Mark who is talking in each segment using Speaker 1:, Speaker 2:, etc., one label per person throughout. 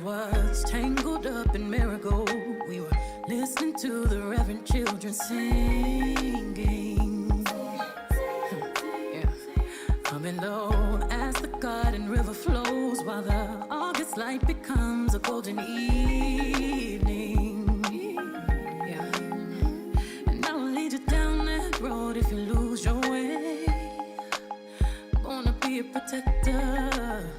Speaker 1: was tangled up in marigold. We were listening to the reverend children singing. Yeah. Humming low as the garden river flows, while the August light becomes a golden evening. Yeah. And I'll lead you down that road if you lose your way. Gonna be a protector.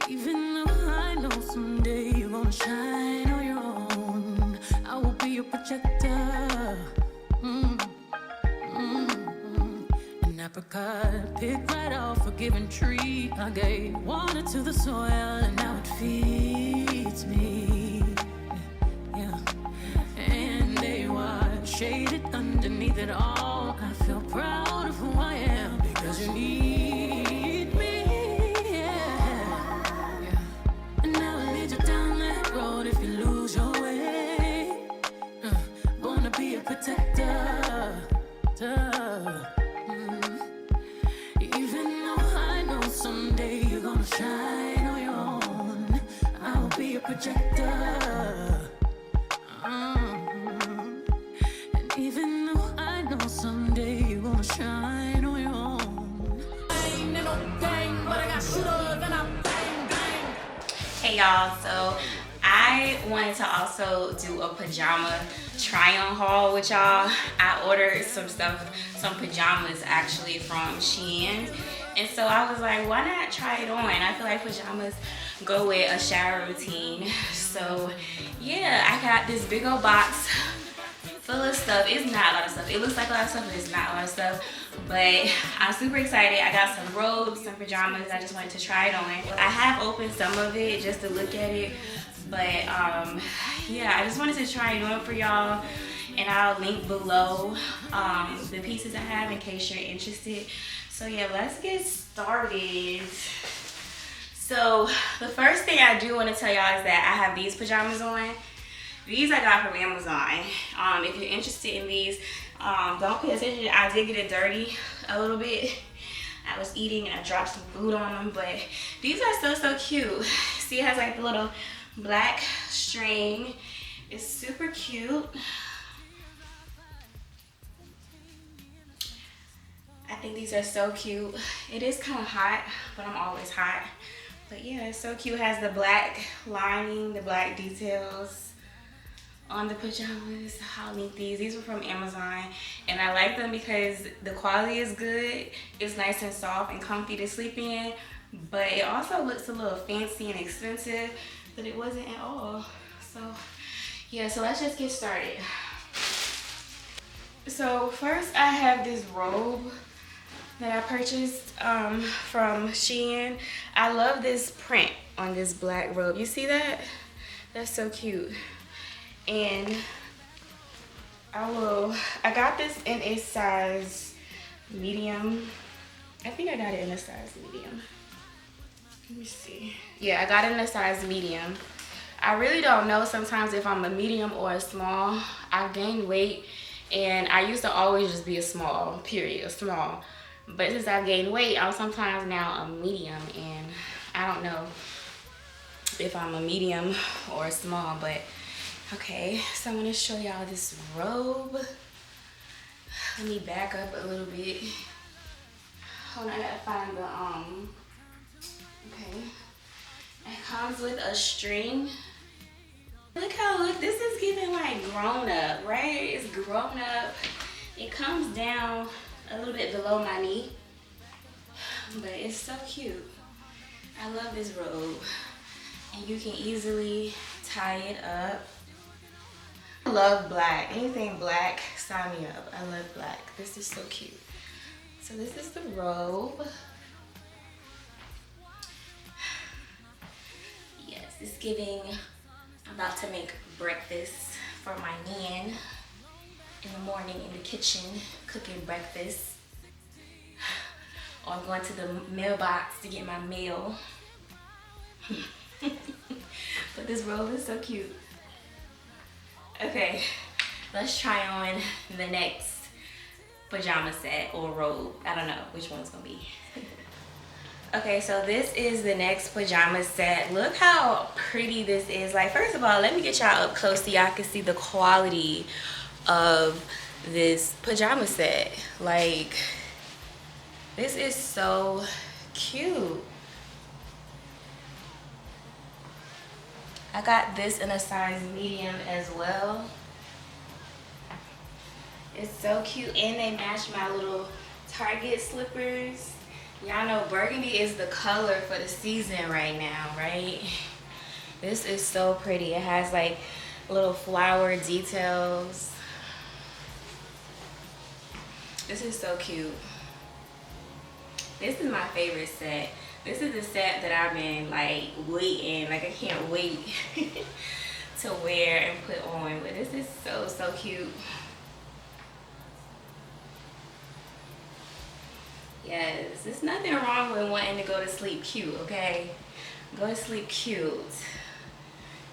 Speaker 1: Even though I know someday you're gonna shine on your own, I will be your protector. An apricot picked right off a given tree. I gave water to the soil and now it feeds me. Yeah. And they were shaded underneath it all. I feel proud of who I am because you need me. If you lose your way, gonna be a protector. Even though I know someday you're gonna shine on your own, I will be a projector. And even though I know someday you're gonna shine on your own. I ain't in no gang, but I got shooters and I'm bang bang.
Speaker 2: Hey y'all, so I wanted to also do a pajama try-on haul with y'all. I ordered some pajamas actually from Shein. And so I was like, why not try it on? I feel like pajamas go with a shower routine. So yeah, I got this big old box full of stuff. It's not a lot of stuff. It looks like a lot of stuff, but it's not a lot of stuff. But I'm super excited. I got some robes, some pajamas. I just wanted to try it on. I have opened some of it just to look at it. But yeah, I just wanted to try it on for y'all, and I'll link below the pieces I have in case you're interested. So yeah, let's get started. So the first thing I do want to tell y'all is that I have these pajamas on. These I got from Amazon. If you're interested in these, don't pay attention. I did get it dirty a little bit. I was eating and I dropped some food on them, but these are so cute. See, it has like the little black string. It's super cute. I think these are so cute. It is kind of hot, but I'm always hot. But yeah, it's so cute. It has the black lining, the black details on the pajamas. I'll link these. These were from Amazon, and I like them because the quality is good. It's nice and soft and comfy to sleep in, but it also looks a little fancy and expensive, but it wasn't at all. So yeah, so let's just get started. So first I have this robe that I purchased from Shein. I love this print on this black robe. You see that? That's so cute. And I got this in a size medium. I think I got it in a size medium. Let me see. Yeah, I got it in a size medium. I really don't know sometimes if I'm a medium or a small. I've gained weight, and I used to always just be a small, period, a small. But since I've gained weight, I'm sometimes now a medium, and I don't know if I'm a medium or a small, but okay. So I'm gonna show y'all this robe. Let me back up a little bit. Hold on, I gotta find the, okay. It comes with a string. Look this is giving like grown up, right? It's grown up. It comes down a little bit below my knee, but it's so cute. I love this robe, and you can easily tie it up. I love black. Anything black, sign me up. I love black. This is so cute. So this is the robe. Yes, it's giving. I'm about to make breakfast for my man in the morning in the kitchen, cooking breakfast. Or I'm going to the mailbox to get my mail. But this robe is so cute. Okay, let's try on the next pajama set or robe. I don't know which one's gonna be. Okay, so this is the next pajama set. Look how pretty this is. Like, first of all, let me get y'all up close so y'all can see the quality of this pajama set. Like, this is so cute. I got this in a size medium as well. It's so cute, and they match my little Target slippers. Y'all know burgundy is the color for the season right now, right? This is so pretty. It has like little flower details. This is so cute. This is my favorite set. This is the set that I've been like waiting, like I can't wait to wear and put on. But this is so cute. Yes, there's nothing wrong with wanting to go to sleep cute, okay? Go to sleep cute.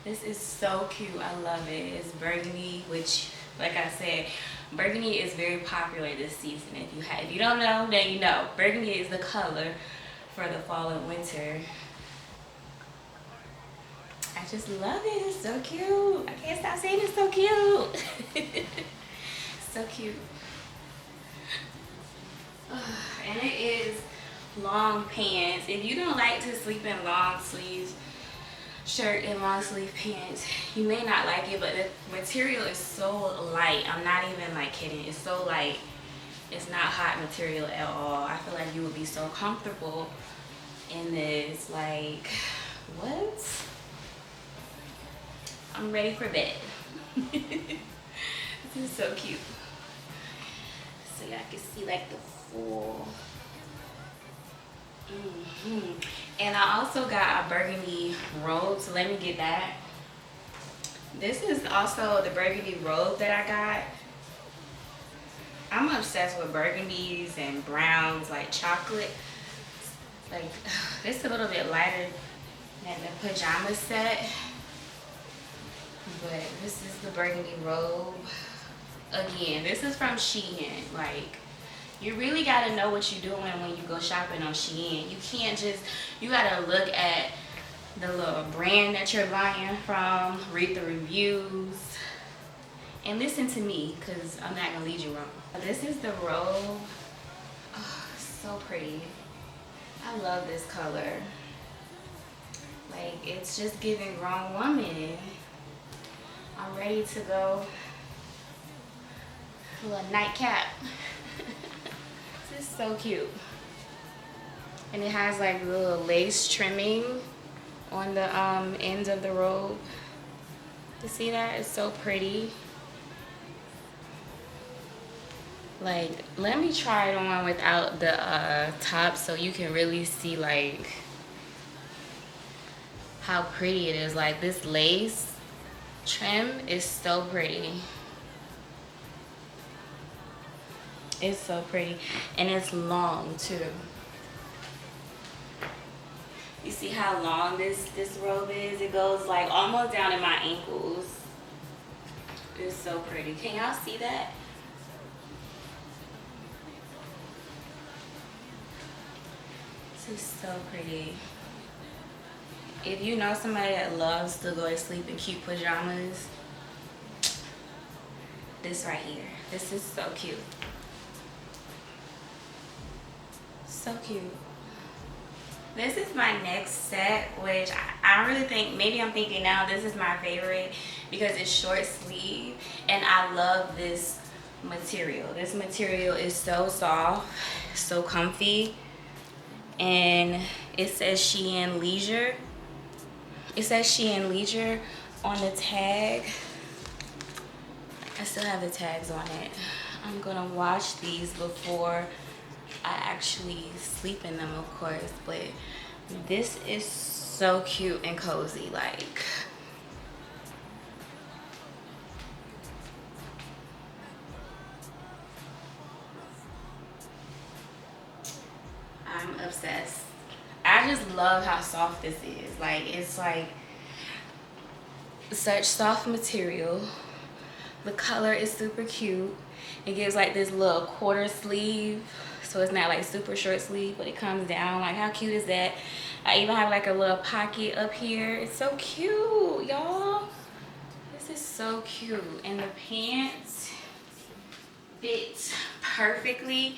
Speaker 2: This is so cute. I love it. It's burgundy, which, like I said, burgundy is very popular this season. If you don't know, then you know. Burgundy is the color for the fall and winter. I just love it. It's so cute. I can't stop saying it's so cute. So cute. And it is long pants. If you don't like to sleep in long sleeves shirt and long sleeve pants, you may not like it, but the material is so light. I'm not even like kidding. It's so light. It's not hot material at all. I feel like you would be so comfortable in this. Like, what? I'm ready for bed. This is so cute. So y'all can see like the full. And I also got a burgundy robe, so let me get that. This is also the burgundy robe that I got. I'm obsessed with burgundies and browns, like chocolate. Like, it's a little bit lighter than the pajama set, but this is the burgundy robe. Again, this is from Shein. Like, you really gotta know what you're doing when you go shopping on Shein. You can't just, you gotta look at the little brand that you're buying from, read the reviews, and listen to me, because I'm not gonna lead you wrong. This is the robe. Oh, so pretty. I love this color. Like, it's just giving grown woman. I'm ready to go. A little nightcap. This is so cute. And it has like little lace trimming on the ends of the robe. You see that? It's so pretty. Like, let me try it on without the top so you can really see like how pretty it is. Like, this lace trim is so pretty. It's so pretty, and it's long too. You see how long this robe is? It goes like almost down to my ankles. It's so pretty. Can y'all see that? This is so pretty. If you know somebody that loves to go to sleep in cute pajamas, this right here. This is so cute. So cute. This is my next set, which I really think, maybe I'm thinking now this is my favorite because it's short sleeve, and I love this material. This material is so soft, so comfy, and it says Shein Leisure. It says Shein Leisure on the tag. I still have the tags on it. I'm gonna wash these before I actually sleep in them, of course, but this is so cute and cozy. Like, I'm obsessed. I just love how soft this is. Like, it's like such soft material. The color is super cute. It gives like this little quarter sleeve So it's not like super short sleeve, but it comes down. Like, how cute is that? I even have like a little pocket up here. It's so cute, y'all. This is so cute. And the pants fit perfectly.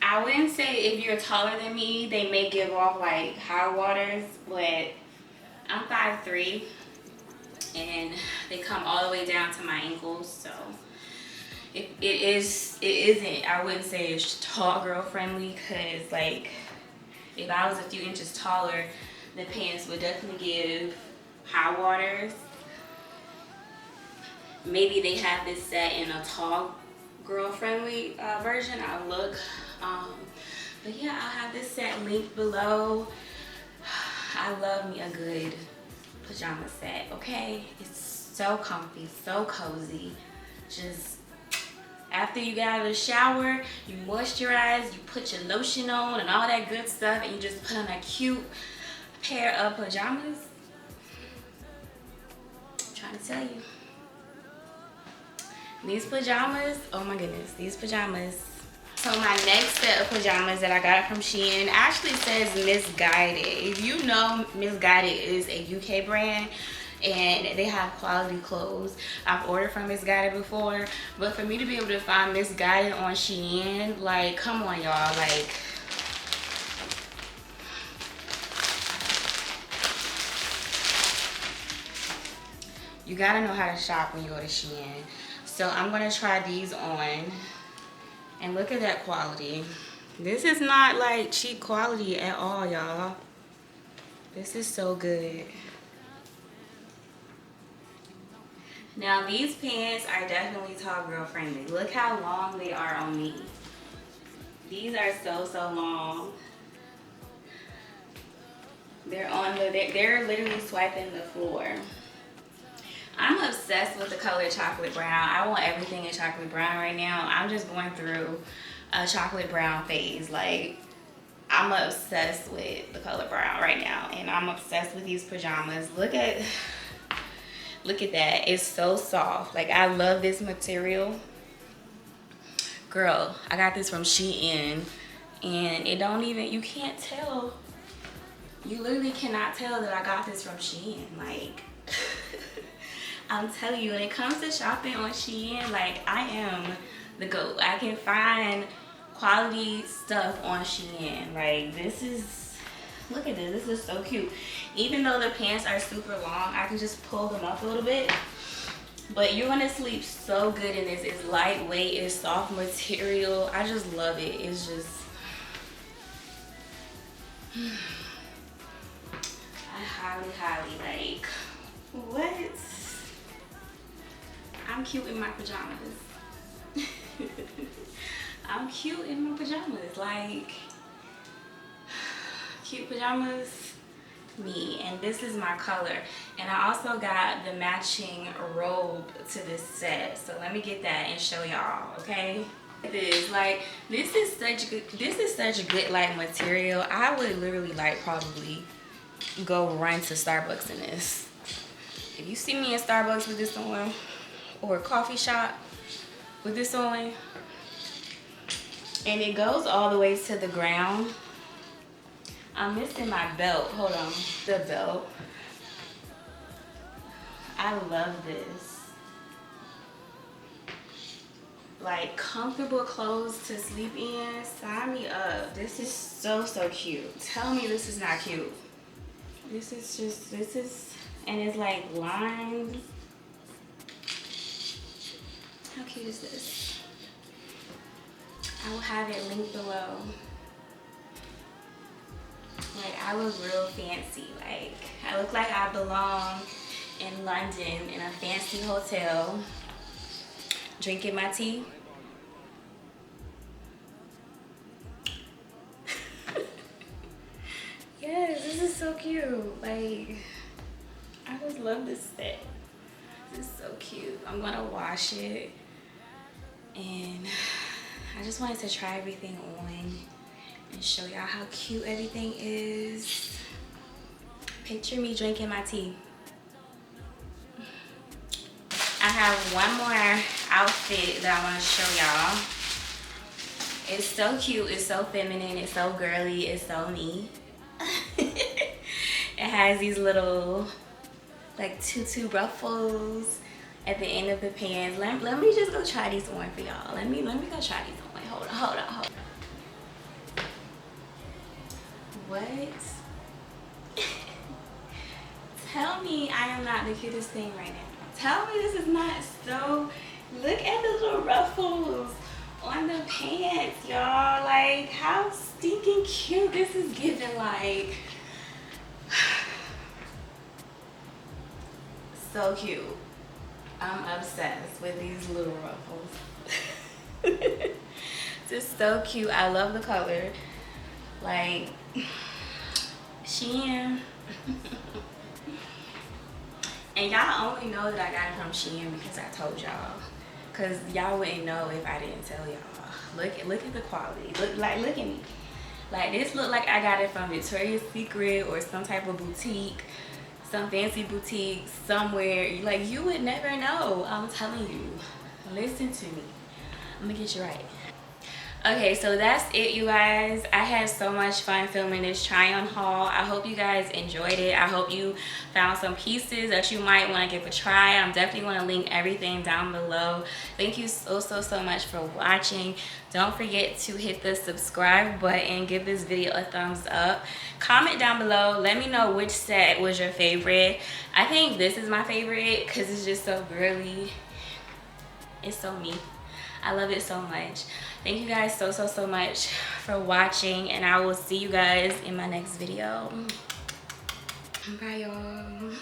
Speaker 2: I wouldn't say if you're taller than me, they may give off like high waters, but I'm 5'3", and they come all the way down to my ankles. So it isn't, I wouldn't say it's tall girl friendly, because like if I was a few inches taller, the pants would definitely give high waters. Maybe they have this set in a tall girl friendly version. I'll look. But yeah, I'll have this set linked below. I love me a good pajama set, okay? It's so comfy, so cozy. Just after you get out of the shower, you moisturize, you put your lotion on and all that good stuff, and you just put on a cute pair of pajamas. I'm trying to tell you. These pajamas, oh my goodness, these pajamas. So my next set of pajamas that I got from Shein actually says Missguided. If you know, Missguided is a UK brand and they have quality clothes. I've ordered from Missguided before, but for me to be able to find Missguided on Shein, like, come on y'all, like, you gotta know how to shop when you go to Shein. So I'm gonna try these on, and look at that quality. This is not like cheap quality at all, y'all. This is so good. Now these pants are definitely tall girl friendly. Look how long they are on me. These are so long. They're literally swiping the floor. I'm obsessed with the color chocolate brown. I want everything in chocolate brown right now. I'm just going through a chocolate brown phase. Like, I'm obsessed with the color brown right now, and I'm obsessed with these pajamas. Look at that. It's so soft. Like, I love this material. Girl, I got this from Shein, and it don't even, you can't tell. You literally cannot tell that I got this from Shein. Like, I'm telling you, when it comes to shopping on Shein, like, I am the GOAT. I can find quality stuff on Shein. Like, this is, look at this. This is so cute. Even though the pants are super long, I can just pull them up a little bit. But you're gonna sleep so good in this. It's lightweight, it's soft material. I just love it. It's just, I highly, like, what? I'm cute in my pajamas. I'm cute in my pajamas. Like, cute pajamas, me. And this is my color. And I also got the matching robe to this set. So let me get that and show y'all, okay? This, like, this is such a good, like, material. I would literally, like, probably go run to Starbucks in this. If you see me in Starbucks with this on, or a coffee shop with this on, and it goes all the way to the ground. I'm missing my belt. Hold on, the belt. I love this. Like, comfortable clothes to sleep in. Sign me up. This is so cute. Tell me this is not cute. This is, and it's like lined. How cute is this? I will have it linked below. Like, I look real fancy. Like, I look like I belong in London in a fancy hotel, drinking my tea. Yes, this is so cute. Like, I just love this set. This is so cute. I'm gonna wash it, and I just wanted to try everything on and show y'all how cute everything is. Picture me drinking my tea. I have one more outfit that I want to show y'all, It's so cute, it's so feminine, it's so girly, it's so me. It has these little like tutu ruffles at the end of the pants. Let me just go try these on for y'all. Let me go try these on. Hold on. What? Tell me I am not the cutest thing right now. Tell me this is not so. Look at the little ruffles on the pants, y'all. Like, how stinking cute this is giving. Like, so cute. I'm obsessed with these little ruffles. Just so cute. I love the color. Like, Shein. And y'all only know that I got it from Shein because I told y'all. Cause y'all wouldn't know if I didn't tell y'all. Look at the quality. Look at me. Like, this look like I got it from Victoria's Secret or some type of boutique, some fancy boutique somewhere. Like, you would never know. I'm telling you. Listen to me. I'm gonna get you right. Okay, so that's it, you guys. I had so much fun filming this try on haul. I hope you guys enjoyed it. I hope you found some pieces that you might want to give a try. I'm definitely going to link everything down below. Thank you so much for watching. Don't forget to hit the subscribe button. Give this video a thumbs up. Comment down below. Let me know which set was your favorite. I think this is my favorite because it's just so girly. It's so me. I love it so much. Thank you guys so much for watching, and I will see you guys in my next video. Bye, y'all.